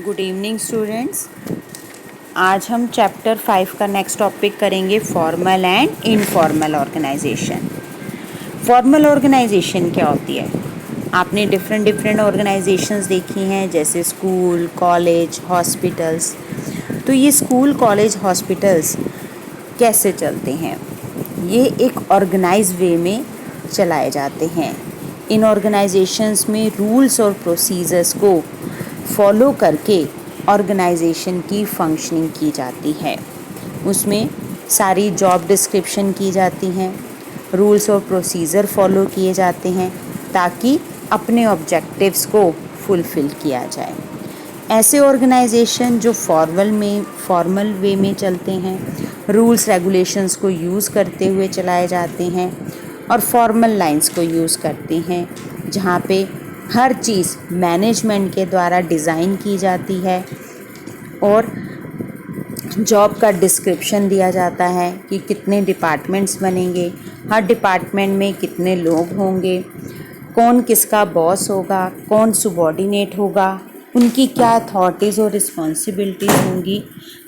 Good evening students. आज हम chapter 5 का नेक्स्ट टॉपिक करेंगे formal and informal organisation. Formal organisation क्या होती है? आपने डिफरेंट ऑर्गेनाइजेशंस देखी हैं, जैसे स्कूल, कॉलेज, हॉस्पिटल्स। तो ये स्कूल, कॉलेज, हॉस्पिटल्स कैसे चलते हैं? ये एक ऑर्गेनाइज वे में चलाए जाते हैं। इन ऑर्गेनाइजेशंस में रूल्स और प्रोसीजर्स को फॉलो करके ऑर्गेनाइजेशन की फंक्शनिंग की जाती है। उसमें सारी जॉब डिस्क्रिप्शन की जाती हैं, रूल्स और प्रोसीजर फॉलो किए जाते हैं ताकि अपने ऑब्जेक्टिव्स को फुलफ़िल किया जाए। ऐसे ऑर्गेनाइजेशन जो फॉर्मल वे में चलते हैं, रूल्स रेगुलेशंस को यूज़ करते हुए चलाए जाते हैं और फॉर्मल लाइंस को यूज़ करते हैं, जहाँ पे हर चीज़ मैनेजमेंट के द्वारा डिज़ाइन की जाती है और जॉब का डिस्क्रिप्शन दिया जाता है कि कितने डिपार्टमेंट्स बनेंगे, हर डिपार्टमेंट में कितने लोग होंगे, कौन किसका बॉस होगा, कौन सबॉर्डिनेट होगा, उनकी क्या अथॉरिटीज़ और रिस्पॉन्सिबिलिटीज़ होंगी।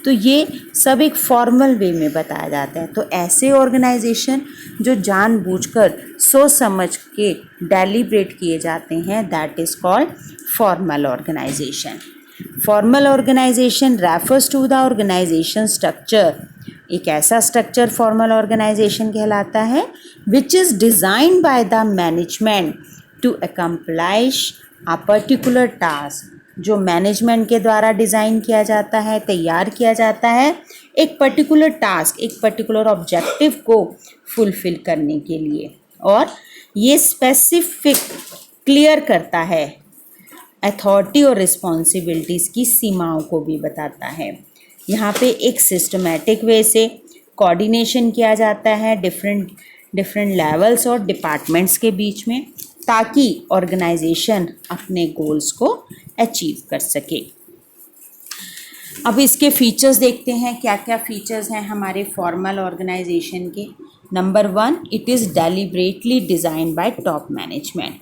तो ये सब एक फॉर्मल वे में बताया जाता है। तो ऐसे ऑर्गेनाइजेशन जो जानबूझकर सोच समझ के डेलिब्रेट किए जाते हैं, that is called formal organisation. Formal organisation refers to the organisation structure. एक ऐसा स्ट्रक्चर फॉर्मल ऑर्गेनाइजेशन कहलाता है which is designed by the management to accomplish a particular task. जो मैनेजमेंट के द्वारा डिज़ाइन किया जाता है, तैयार किया जाता है एक पर्टिकुलर टास्क, एक पर्टिकुलर ऑब्जेक्टिव को फुलफ़िल करने के लिए, और ये स्पेसिफिक क्लियर करता है अथॉरिटी और रिस्पॉन्सिबिलिटीज़ की सीमाओं को भी बताता है। यहाँ पे एक सिस्टमेटिक वे से कोऑर्डिनेशन किया जाता है डिफरेंट लेवल्स और डिपार्टमेंट्स के बीच में, ताकि ऑर्गेनाइजेशन अपने गोल्स को अचीव कर सके। अब इसके फीचर्स देखते हैं, क्या क्या फीचर्स हैं हमारे फॉर्मल ऑर्गेनाइजेशन के। Number 1, it is deliberately design by top management.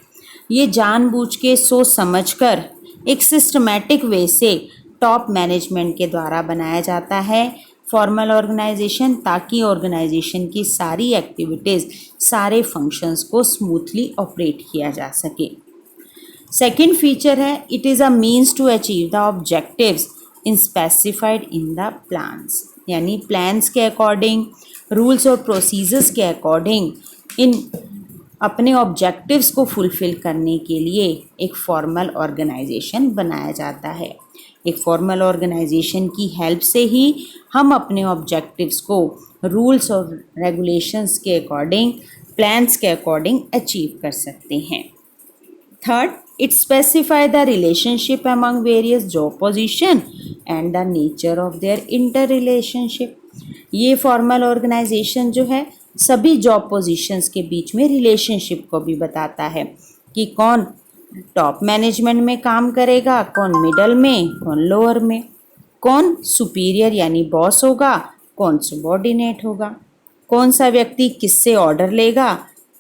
ये जानबूझ के सोच समझकर एक सिस्टमैटिक वे से टॉप मैनेजमेंट के द्वारा बनाया जाता है फॉर्मल ऑर्गेनाइजेशन, ताकि ऑर्गेनाइजेशन की सारी एक्टिविटीज़, सारे फंक्शंस को स्मूथली ऑपरेट किया जा सके। सेकेंड फीचर है, it is a means to achieve the objectives in specified in the plans. यानी प्लान्स के अकॉर्डिंग, रूल्स और प्रोसीजर्स के अकॉर्डिंग इन अपने ऑब्जेक्टिव्स को फुलफ़िल करने के लिए एक फॉर्मल ऑर्गेनाइजेशन बनाया जाता है। एक फॉर्मल ऑर्गेनाइजेशन की हेल्प से ही हम अपने ऑब्जेक्टिव्स को रूल्स और रेगुलेशंस के अकॉर्डिंग, प्लान्स के अकॉर्डिंग अचीव कर सकते हैं। Third, it specify the relationship among various job position and the nature of their interrelationship। ये फॉर्मल ऑर्गेनाइजेशन जो है सभी जॉब पोजीशंस के बीच में रिलेशनशिप को भी बताता है कि कौन टॉप मैनेजमेंट में काम करेगा, कौन मिडल में, कौन लोअर में, कौन सुपीरियर यानी बॉस होगा, कौन सबॉर्डिनेट होगा, कौन सा व्यक्ति किससे ऑर्डर लेगा,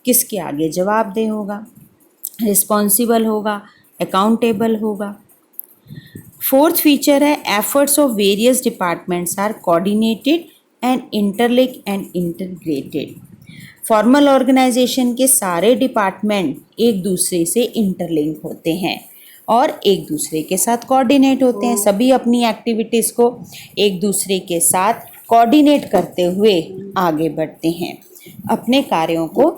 किसके आगे जवाबदेह होगा, रिस्पॉन्सिबल होगा, अकाउंटेबल होगा। फोर्थ फीचर है, efforts of various departments are coordinated and interlink and integrated. Formal organisation के सारे डिपार्टमेंट एक दूसरे से इंटरलिंक होते हैं और एक दूसरे के साथ कोऑर्डिनेट होते हैं। सभी अपनी एक्टिविटीज़ को एक दूसरे के साथ कोऑर्डिनेट करते हुए आगे बढ़ते हैं, अपने कार्यों को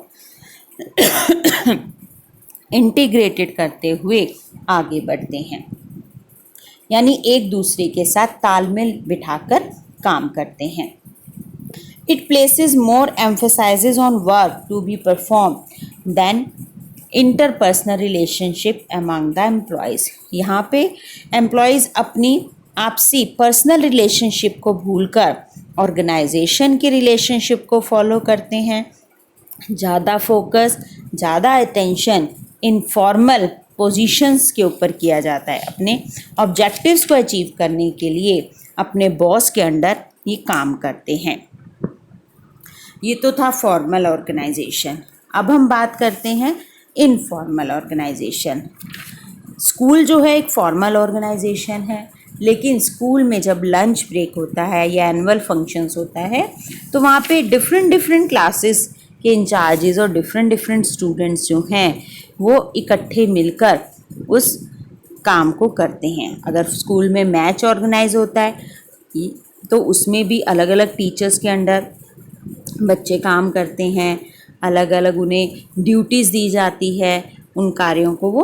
इंटीग्रेटेड करते हुए आगे बढ़ते हैं, यानी एक दूसरे के साथ तालमेल बिठाकर काम करते हैं। It places more emphasises on work to be perform than interpersonal relationship among the employees. यहाँ पे एम्प्लॉयज़ अपनी आपसी पर्सनल रिलेशनशिप को भूलकर ऑर्गेनाइजेशन की रिलेशनशिप को फॉलो करते हैं। ज़्यादा फोकस, ज़्यादा अटेंशन इनफॉर्मल पोजीशंस के ऊपर किया जाता है। अपने ऑब्जेक्टिव्स को अचीव करने के लिए अपने बॉस के अंडर ये काम करते हैं। ये तो था फॉर्मल ऑर्गेनाइजेशन। अब हम बात करते हैं इनफॉर्मल ऑर्गेनाइजेशन। स्कूल जो है एक फॉर्मल ऑर्गेनाइजेशन है लेकिन स्कूल में जब लंच ब्रेक होता है या एनुअल फंक्शंस होता है तो वहाँ पे डिफरेंट डिफरेंट क्लासेस के इंचार्जेस और डिफरेंट डिफरेंट स्टूडेंट्स जो हैं वो इकट्ठे मिलकर उस काम को करते हैं। अगर स्कूल में मैच ऑर्गेनाइज होता है तो उसमें भी अलग अलग टीचर्स के अंडर बच्चे काम करते हैं, अलग अलग उन्हें ड्यूटीज़ दी जाती है, उन कार्यों को वो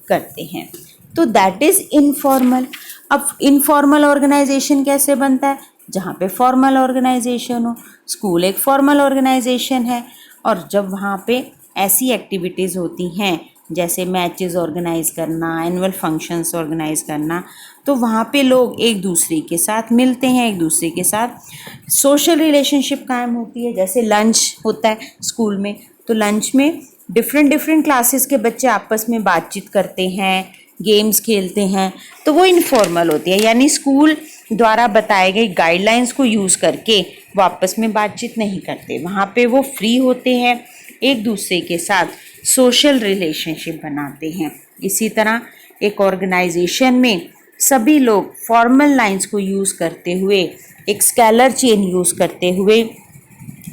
करते हैं। तो दैट इज़ इनफॉर्मल। अब इनफॉर्मल ऑर्गेनाइजेशन कैसे बनता है? जहाँ पे फॉर्मल ऑर्गेनाइजेशन हो। स्कूल एक फॉर्मल ऑर्गेनाइजेशन है और जब वहाँ पे ऐसी एक्टिविटीज़ होती हैं जैसे मैचेस ऑर्गेनाइज करना, एनुअल फंक्शंस ऑर्गेनाइज करना, तो वहाँ पे लोग एक दूसरे के साथ मिलते हैं, एक दूसरे के साथ सोशल रिलेशनशिप कायम होती है। जैसे लंच होता है स्कूल में, तो लंच में डिफरेंट डिफरेंट क्लासेस के बच्चे आपस में बातचीत करते हैं, गेम्स खेलते हैं, तो वो इनफॉर्मल होती है। यानी स्कूल द्वारा बताए गए गाइडलाइंस को यूज़ करके वो आपस में बातचीत नहीं करते, वहाँ पे वो फ्री होते हैं, एक दूसरे के साथ सोशल रिलेशनशिप बनाते हैं। इसी तरह एक ऑर्गेनाइजेशन में सभी लोग फॉर्मल लाइंस को यूज़ करते हुए, एक स्केलर चेन यूज़ करते हुए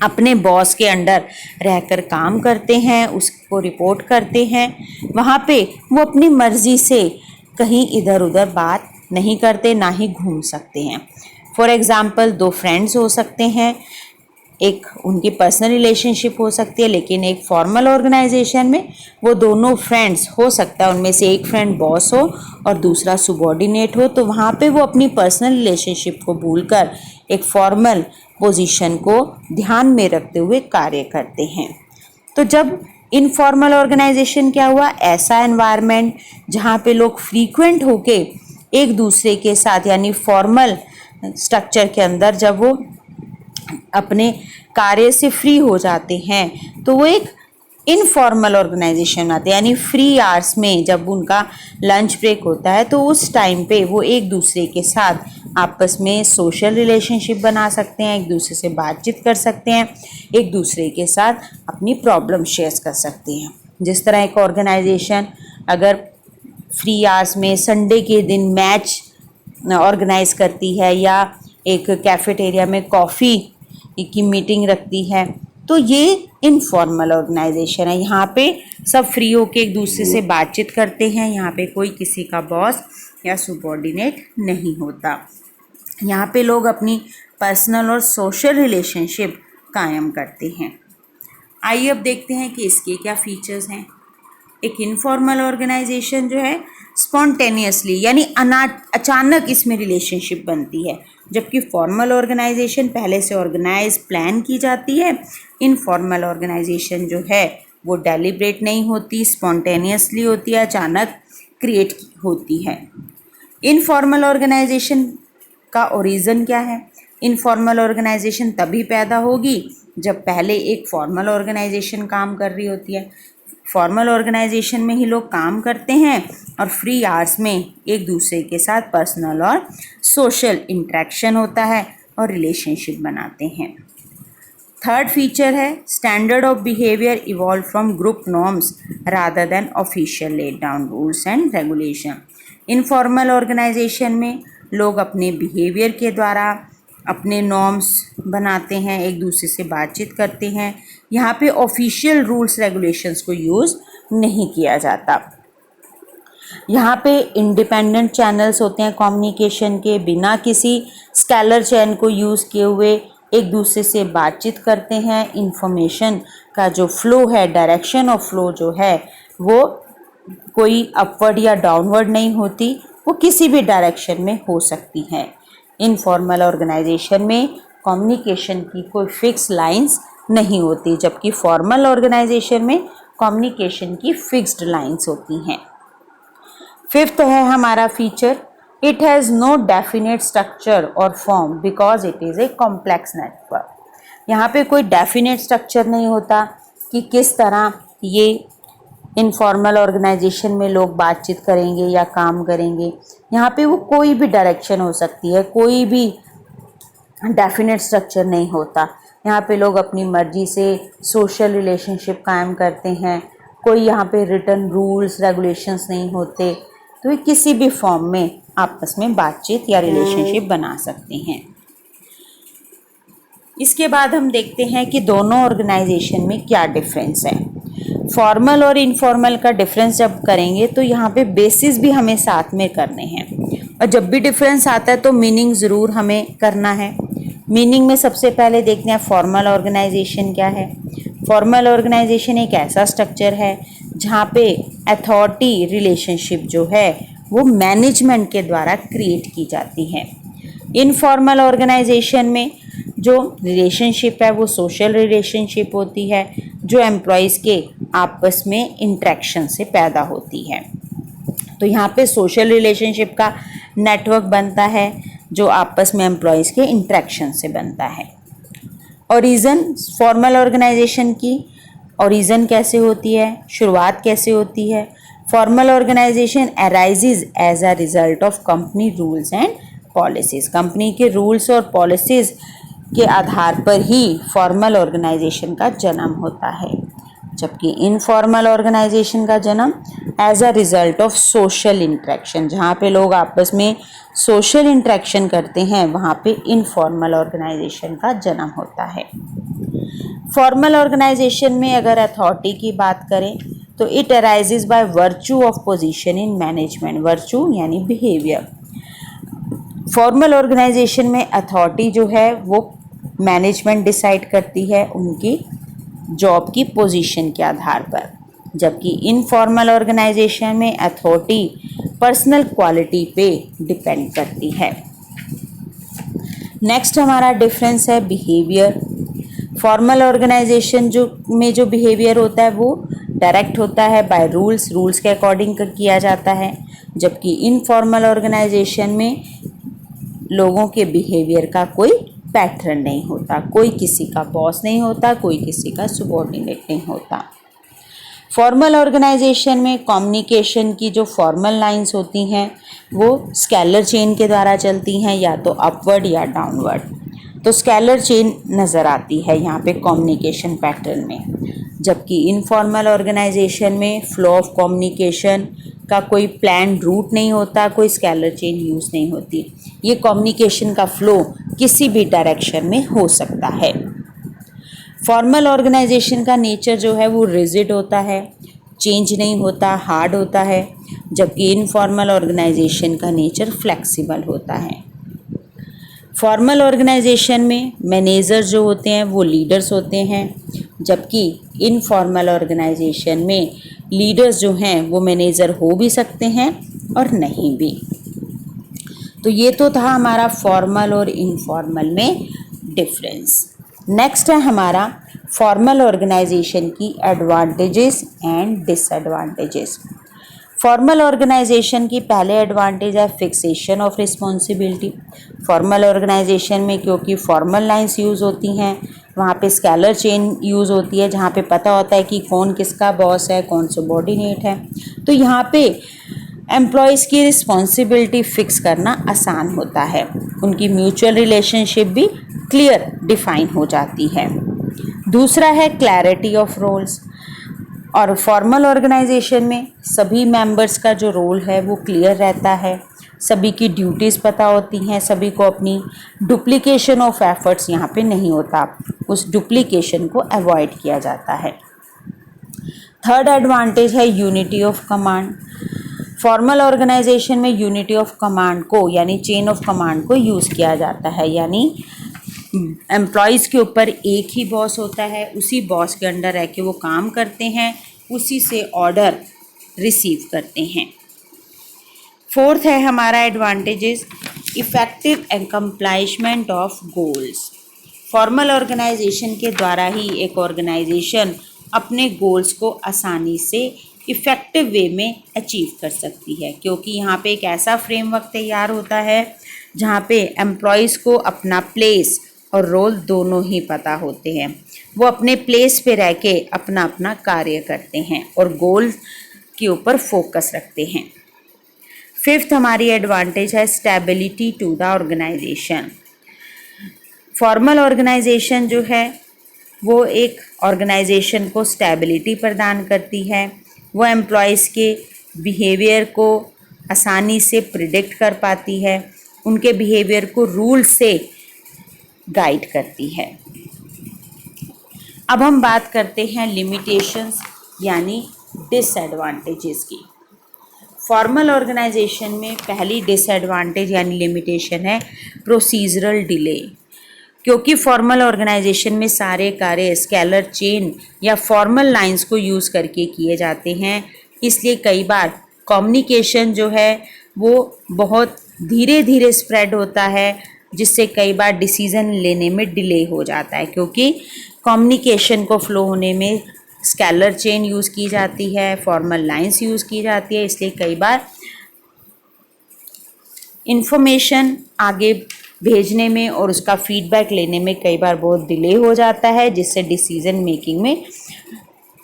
अपने बॉस के अंडर रहकर काम करते हैं, उसको रिपोर्ट करते हैं। वहाँ पे वो अपनी मर्ज़ी से कहीं इधर उधर बात नहीं करते, ना ही घूम सकते हैं। फॉर एग्ज़ाम्पल, दो फ्रेंड्स हो सकते हैं, एक उनकी पर्सनल रिलेशनशिप हो सकती है, लेकिन एक फॉर्मल ऑर्गेनाइजेशन में वो दोनों फ्रेंड्स हो सकता है उनमें से एक फ्रेंड बॉस हो और दूसरा सुबॉर्डिनेट हो, तो वहाँ पे वो अपनी पर्सनल रिलेशनशिप को भूलकर एक फॉर्मल पोजीशन को ध्यान में रखते हुए कार्य करते हैं। तो जब इनफॉर्मल ऑर्गेनाइजेशन क्या हुआ? ऐसा एनवायरनमेंट जहाँ पे लोग फ्रीक्वेंट होके एक दूसरे के साथ, यानी फॉर्मल स्ट्रक्चर के अंदर जब वो अपने कार्य से फ्री हो जाते हैं तो वो एक इनफॉर्मल ऑर्गेनाइजेशन आते हैं। यानी फ्री आवर्स में जब उनका लंच ब्रेक होता है तो उस टाइम पे वो एक दूसरे के साथ आपस में सोशल रिलेशनशिप बना सकते हैं, एक दूसरे से बातचीत कर सकते हैं, एक दूसरे के साथ अपनी प्रॉब्लम शेयर कर सकते हैं। जिस तरह एक ऑर्गेनाइजेशन अगर फ्री आवर्स में संडे के दिन मैच ऑर्गेनाइज करती है या एक कैफेटेरिया में कॉफ़ी की मीटिंग रखती है, तो ये इनफॉर्मल ऑर्गेनाइजेशन है। यहाँ पे सब फ्री होके एक दूसरे से बातचीत करते हैं, यहाँ पे कोई किसी का बॉस या सुबॉर्डिनेट नहीं होता। यहाँ पे लोग अपनी पर्सनल और सोशल रिलेशनशिप कायम करते हैं। आइए अब देखते हैं कि इसके क्या फीचर्स हैं। एक इनफॉर्मल ऑर्गेनाइजेशन जो है स्पॉन्टेनियसली यानी अचानक इसमें रिलेशनशिप बनती है, जबकि फॉर्मल ऑर्गेनाइजेशन पहले से ऑर्गेनाइज प्लान की जाती है। इनफॉर्मल ऑर्गेनाइजेशन जो है वो डेलिब्रेट नहीं होती, स्पॉन्टेनियसली होती है, अचानक क्रिएट होती है। इनफॉर्मल ऑर्गेनाइजेशन का ओरिजिन क्या है? इनफॉर्मल ऑर्गेनाइजेशन तभी पैदा होगी जब पहले एक फॉर्मल ऑर्गेनाइजेशन काम कर रही होती है। फॉर्मल ऑर्गेनाइजेशन में ही लोग काम करते हैं और फ्री आवर्स में एक दूसरे के साथ पर्सनल और सोशल इंटरेक्शन होता है और रिलेशनशिप बनाते हैं। थर्ड फीचर है standard of behaviour evolve from group norms rather than official laid down rules and regulation. Informal organisation में लोग अपने बिहेवियर के द्वारा अपने नॉर्म्स बनाते हैं, एक दूसरे से बातचीत करते हैं। यहाँ पे ऑफिशियल रूल्स रेगुलेशंस को यूज़ नहीं किया जाता। यहाँ पे इंडिपेंडेंट चैनल्स होते हैं कम्युनिकेशन के, बिना किसी स्केलर चैन को यूज़ किए हुए एक दूसरे से बातचीत करते हैं। इंफॉर्मेशन का जो फ्लो है, डायरेक्शन ऑफ फ्लो जो है वो कोई अपवर्ड या डाउनवर्ड नहीं होती, वो किसी भी डायरेक्शन में हो सकती है। इनफॉर्मल ऑर्गेनाइजेशन में कम्युनिकेशन की कोई फिक्स लाइंस नहीं होती, जबकि फॉर्मल ऑर्गेनाइजेशन में कम्युनिकेशन की फिक्स्ड लाइंस होती हैं। फिफ्थ है हमारा feature, it has no definite structure और form because it is a complex network. यहाँ पे कोई डेफिनेट स्ट्रक्चर नहीं होता कि किस तरह ये इनफॉर्मल ऑर्गेनाइजेशन में लोग बातचीत करेंगे या काम करेंगे। यहाँ पे वो कोई भी डायरेक्शन हो सकती है, कोई भी डेफिनेट स्ट्रक्चर नहीं होता। यहाँ पे लोग अपनी मर्जी से सोशल रिलेशनशिप कायम करते हैं, कोई यहाँ पे रिटन रूल्स रेगुलेशंस नहीं होते, तो ये किसी भी फॉर्म में आपस में बातचीत या रिलेशनशिप बना सकते हैं। इसके बाद हम देखते हैं कि दोनों ऑर्गेनाइजेशन में क्या डिफरेंस है। फॉर्मल और इनफॉर्मल का डिफरेंस जब करेंगे तो यहाँ पे बेसिस भी हमें साथ में करने हैं, और जब भी डिफरेंस आता है तो मीनिंग ज़रूर हमें करना है। मीनिंग में सबसे पहले देखते हैं फॉर्मल ऑर्गेनाइजेशन क्या है। फॉर्मल ऑर्गेनाइजेशन एक ऐसा स्ट्रक्चर है जहाँ पे अथॉरिटी रिलेशनशिप जो है वो मैनेजमेंट के द्वारा क्रिएट की जाती है। इनफॉर्मल ऑर्गेनाइजेशन में जो रिलेशनशिप है वो सोशल रिलेशनशिप होती है, जो एम्प्लॉयज़ के आपस में इंटरेक्शन से पैदा होती है। तो यहाँ पे सोशल रिलेशनशिप का नेटवर्क बनता है जो आपस में एम्प्लॉयज़ के इंटरेक्शन से बनता है। ओरिजिन फॉर्मल ऑर्गेनाइजेशन की ओरिजिन कैसे होती है, शुरुआत कैसे होती है। Formal organisation arises as a result of company rules and policies. Company के रूल्स और पॉलिसीज़ के आधार पर ही फॉर्मल ऑर्गेनाइजेशन का जन्म होता है, जबकि इनफॉर्मल ऑर्गेनाइजेशन का जन्म as a result of social interaction, जहाँ पे लोग आपस में सोशल इंटरेक्शन करते हैं वहाँ पे इनफॉर्मल ऑर्गेनाइजेशन का जन्म होता है। फॉर्मल ऑर्गेनाइजेशन में अगर अथॉरिटी की बात करें तो it arises by virtue of position in management. Virtue यानी बिहेवियर। फॉर्मल ऑर्गेनाइजेशन में अथॉरिटी जो है वो मैनेजमेंट डिसाइड करती है उनकी जॉब की पोजीशन के आधार पर, जबकि इनफॉर्मल ऑर्गेनाइजेशन में अथॉरिटी पर्सनल क्वालिटी पे डिपेंड करती है। नेक्स्ट हमारा डिफरेंस है बिहेवियर। फॉर्मल ऑर्गेनाइजेशन जो बिहेवियर होता है वो डायरेक्ट होता है बाय रूल्स के अकॉर्डिंग किया जाता है, जबकि इनफॉर्मल ऑर्गेनाइजेशन में लोगों के बिहेवियर का कोई पैटर्न नहीं होता, कोई किसी का बॉस नहीं होता, कोई किसी का सबॉर्डिनेट नहीं होता। फॉर्मल ऑर्गेनाइजेशन में कम्युनिकेशन की जो फॉर्मल लाइंस होती हैं वो स्केलर चेन के द्वारा चलती हैं, या तो अपवर्ड या डाउनवर्ड। तो स्केलर चेन नज़र आती है यहाँ पे कम्युनिकेशन पैटर्न में, जबकि इनफॉर्मल ऑर्गेनाइजेशन में फ्लो ऑफ कम्युनिकेशन का कोई प्लान रूट नहीं होता, कोई स्केलर चेन यूज़ नहीं होती। ये कम्युनिकेशन का फ्लो किसी भी डायरेक्शन में हो सकता है। फॉर्मल ऑर्गेनाइजेशन का नेचर जो है वो रिजिड होता है, चेंज नहीं होता, हार्ड होता है, जबकि इनफॉर्मल ऑर्गेनाइजेशन का नेचर फ्लेक्सिबल होता है। फॉर्मल ऑर्गेनाइजेशन में मैनेजर जो होते हैं वो लीडर्स होते हैं, जबकि इनफॉर्मल ऑर्गेनाइजेशन में लीडर्स जो हैं वो मैनेजर हो भी सकते हैं और नहीं भी। तो ये तो था हमारा फॉर्मल और इनफॉर्मल में डिफरेंस। नेक्स्ट है हमारा फॉर्मल ऑर्गेनाइजेशन की advantages and disadvantages. Formal organisation की पहले एडवांटेज है fixation of responsibility. Formal organisation में क्योंकि फॉर्मल लाइंस यूज़ होती हैं वहाँ पे स्केलर चेन यूज़ होती है, जहाँ पे पता होता है कि कौन किसका बॉस है, कौन सबॉर्डिनेट है। तो यहाँ पे एम्प्लॉयज़ की रिस्पॉन्सिबिलिटी फिक्स करना आसान होता है, उनकी म्यूचुअल रिलेशनशिप भी क्लियर डिफाइन हो जाती है। दूसरा है क्लैरिटी ऑफ रोल्स। और फॉर्मल ऑर्गेनाइजेशन में सभी मेंबर्स का जो रोल है वो क्लियर रहता है, सभी की ड्यूटीज़ पता होती हैं, सभी को अपनी डुप्लीकेशन ऑफ एफर्ट्स यहाँ पे नहीं होता, उस डुप्लीकेशन को अवॉइड किया जाता है। थर्ड एडवांटेज है unity of command. Formal organisation में यूनिटी ऑफ कमांड को यानी चेन ऑफ कमांड को यूज़ किया जाता है, यानी एम्प्लॉयज़ के ऊपर एक ही बॉस होता है, उसी बॉस के अंडर रह के वो काम करते हैं, उसी से ऑर्डर रिसीव करते हैं। फोर्थ है हमारा advantages effective accomplishment of goals. Formal organisation के द्वारा ही एक ऑर्गेनाइजेशन अपने गोल्स को आसानी से इफ़ेक्टिव वे में अचीव कर सकती है, क्योंकि यहाँ पे एक ऐसा फ्रेमवर्क तैयार होता है जहाँ पे एम्प्लॉयज़ को अपना प्लेस और रोल दोनों ही पता होते हैं, वो अपने प्लेस पे रह के अपना अपना कार्य करते हैं और गोल के ऊपर फोकस रखते हैं। फिफ्थ हमारी एडवांटेज है stability to the organisation. Formal organisation जो है वो एक ऑर्गेनाइजेशन को स्टेबिलिटी प्रदान करती है, वो एम्प्लॉयज़ के बिहेवियर को आसानी से प्रिडिक्ट कर पाती है, उनके बिहेवियर को रूल से गाइड करती है। अब हम बात करते हैं लिमिटेशंस यानी डिसएडवांटेजेस की। फॉर्मल ऑर्गेनाइजेशन में पहली डिसएडवांटेज यानी लिमिटेशन है प्रोसीजरल डिले। क्योंकि फॉर्मल ऑर्गेनाइजेशन में सारे कार्य स्केलर चेन या फॉर्मल लाइंस को यूज़ करके किए जाते हैं, इसलिए कई बार कम्युनिकेशन जो है वो बहुत धीरे धीरे स्प्रेड होता है, जिससे कई बार डिसीज़न लेने में डिले हो जाता है। क्योंकि कम्युनिकेशन को फ्लो होने में स्केलर चेन यूज़ की जाती है, फॉर्मल लाइंस यूज़ की जाती है, इसलिए कई बार इंफॉर्मेशन आगे भेजने में और उसका फीडबैक लेने में कई बार बहुत डिले हो जाता है, जिससे डिसीजन मेकिंग में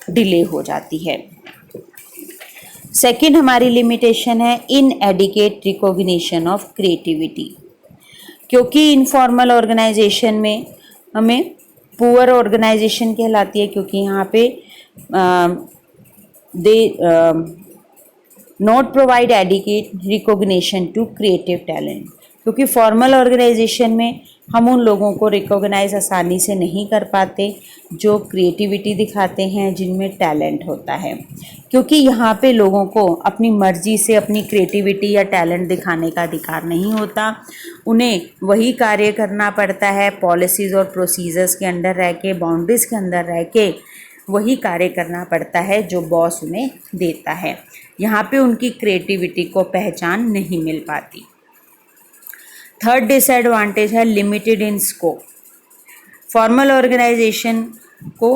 डिले हो जाती है। सेकंड हमारी लिमिटेशन है इनएडिक्वेट रिकॉग्निशन ऑफ क्रिएटिविटी। क्योंकि इनफॉर्मल ऑर्गेनाइजेशन में हमें पुअर ऑर्गेनाइजेशन कहलाती है, क्योंकि यहाँ पे they not provide adequate recognition to creative talent. क्योंकि फॉर्मल ऑर्गेनाइजेशन में हम उन लोगों को रिकॉग्नाइज आसानी से नहीं कर पाते जो क्रिएटिविटी दिखाते हैं, जिनमें टैलेंट होता है। क्योंकि यहाँ पे लोगों को अपनी मर्जी से अपनी क्रिएटिविटी या टैलेंट दिखाने का अधिकार नहीं होता, उन्हें वही कार्य करना पड़ता है, पॉलिसीज़ और प्रोसीजर्स के अंडर रह के, बाउंड्रीज़ के अंदर रह के वही कार्य करना पड़ता है जो बॉस उन्हें देता है। यहाँ पे उनकी क्रिएटिविटी को पहचान नहीं मिल पाती। थर्ड डिसएडवांटेज है limited in scope. Formal organisation को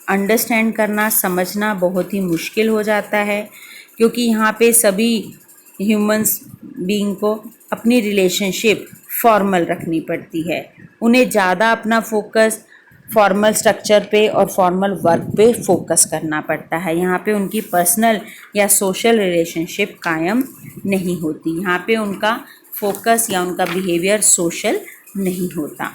अंडरस्टैंड करना, समझना बहुत ही मुश्किल हो जाता है, क्योंकि यहाँ पे सभी ह्यूमंस बीइंग को अपनी रिलेशनशिप फॉर्मल रखनी पड़ती है। उन्हें ज़्यादा अपना फोकस फॉर्मल स्ट्रक्चर पे और फॉर्मल वर्क पे फोकस करना पड़ता है। यहाँ पे उनकी पर्सनल या सोशल रिलेशनशिप कायम नहीं होती। यहाँ पे उनका फोकस या उनका बिहेवियर सोशल नहीं होता।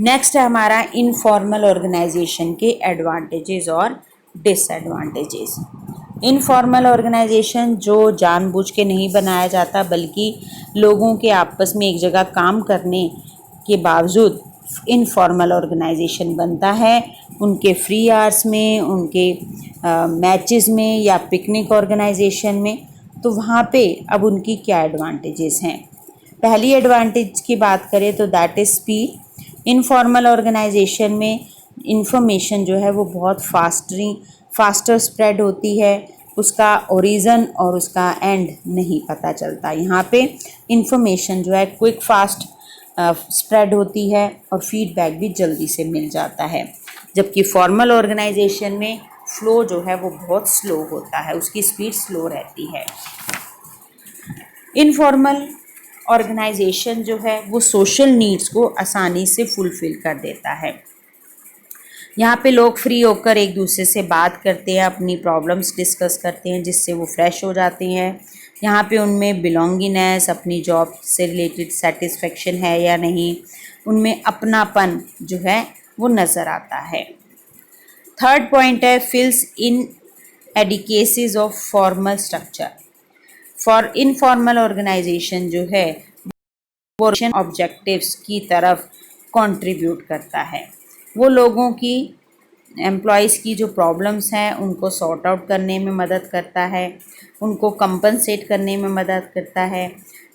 नेक्स्ट है हमारा इनफॉर्मल ऑर्गेनाइजेशन के एडवांटेजेस और डिसएडवांटेजेस। इनफॉर्मल ऑर्गेनाइजेशन जो जानबूझ के नहीं बनाया जाता, बल्कि लोगों के आपस में एक जगह काम करने के बावजूद इनफॉर्मल ऑर्गेनाइजेशन बनता है। उनके फ्री आवर्स में, उनके मैचेस में या पिकनिक ऑर्गेनाइजेशन में। तो वहाँ पे अब उनकी क्या एडवांटेजेस हैं। पहली एडवांटेज की बात करें तो that is speed. Informal organisation में इंफॉर्मेशन जो है वो बहुत फास्टर स्प्रेड होती है, उसका ओरिजिन और उसका एंड नहीं पता चलता। यहाँ पे इंफॉर्मेशन जो है क्विक फास्ट स्प्रेड होती है और फीडबैक भी जल्दी से मिल जाता है, जबकि फॉर्मल ऑर्गेनाइजेशन में फ्लो जो है वो बहुत स्लो होता है, उसकी स्पीड स्लो रहती है। इनफॉर्मल ऑर्गेनाइजेशन जो है वो सोशल नीड्स को आसानी से फुलफ़िल कर देता है। यहाँ पे लोग फ्री होकर एक दूसरे से बात करते हैं, अपनी प्रॉब्लम्स डिस्कस करते हैं, जिससे वो फ्रेश हो जाते हैं। यहाँ पे उनमें बिलोंगिंगनेस, अपनी जॉब से रिलेटेड सेटिस्फेक्शन है या नहीं, उनमें अपनापन जो है वो नज़र आता है। थर्ड पॉइंट है fills in adequacies of formal structure. For informal organisation जो है वो ऑब्जेक्टिव्स की तरफ कंट्रीब्यूट करता है। वो लोगों की एम्प्लॉयज़ की जो प्रॉब्लम्स हैं उनको सॉर्ट आउट करने में मदद करता है, उनको कंपनसेट करने में मदद करता है।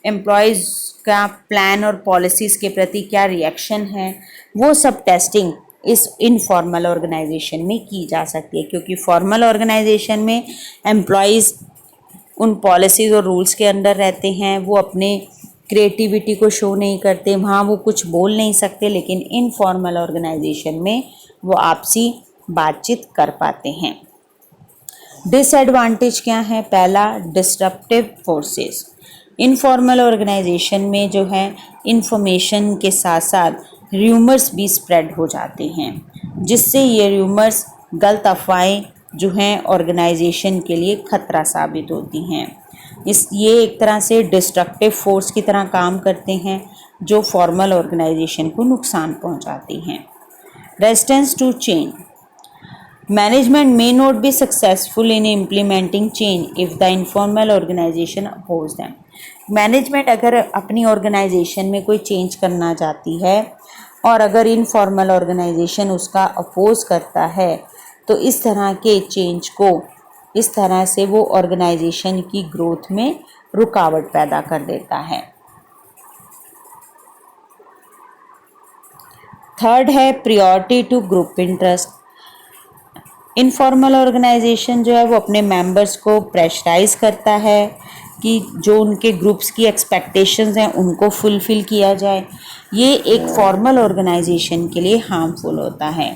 एम्प्लॉयज़ का प्लान और पॉलिसीज़ के प्रति क्या रिएक्शन है, वो सब टेस्टिंग इस इनफॉर्मल ऑर्गेनाइजेशन में की जा सकती है। क्योंकि फॉर्मल ऑर्गेनाइजेशन में एम्प्लॉयज़ उन पॉलिसीज़ और रूल्स के अंदर रहते हैं, वो अपने क्रिएटिविटी को शो नहीं करते, वहाँ वो कुछ बोल नहीं सकते, लेकिन इनफॉर्मल ऑर्गेनाइजेशन में वो आपसी बातचीत कर पाते हैं। डिसएडवांटेज क्या है? पहला, डिस्ट्रप्टिव फोर्सेस। इनफॉर्मल ऑर्गेनाइजेशन में जो है इंफॉर्मेशन के साथ साथ र्यूमर्स भी स्प्रेड हो जाते हैं, जिससे ये र्यूमर्स, गलत अफवाहें जो हैं ऑर्गेनाइजेशन के लिए खतरा साबित होती हैं। ये एक तरह से डिस्ट्रक्टिव फोर्स की तरह काम करते हैं जो फॉर्मल ऑर्गेनाइजेशन को नुकसान पहुंचाती हैं। Resistance to change. Management may not be successful in implementing change if the informal organization oppose them. Management अगर अपनी ऑर्गेनाइजेशन में कोई चेंज करना चाहती है और अगर इनफॉर्मल ऑर्गेनाइजेशन उसका अपोज करता है तो इस तरह के चेंज को, इस तरह से वो ऑर्गेनाइजेशन की ग्रोथ में रुकावट पैदा कर देता है। थर्ड है priority to group interest. Informal organisation जो है वो अपने मेंबर्स को प्रेशराइज करता है कि जो उनके ग्रुप्स की एक्सपेक्टेशंस हैं उनको फुलफ़िल किया जाए। ये एक फॉर्मल ऑर्गेनाइजेशन के लिए हार्मफुल होता है,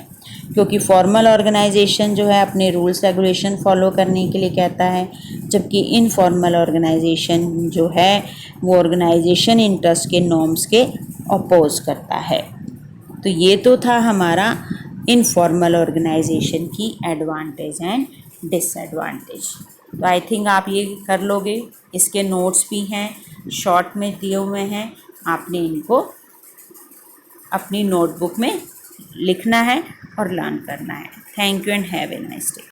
क्योंकि फॉर्मल ऑर्गेनाइजेशन जो है अपने रूल्स रेगुलेशन फॉलो करने के लिए कहता है, जबकि इनफॉर्मल ऑर्गेनाइजेशन जो है वो ऑर्गेनाइजेशन इंटरेस्ट के नॉर्म्स के अपोज करता है। तो ये तो था हमारा इनफॉर्मल ऑर्गेनाइजेशन की एडवांटेज एंड डिसएडवांटेज। तो आई थिंक आप ये कर लोगे। इसके नोट्स भी हैं, शॉर्ट में दिए हुए हैं, आपने इनको अपनी नोटबुक में लिखना है और लर्न करना है। Thank you and have a nice day.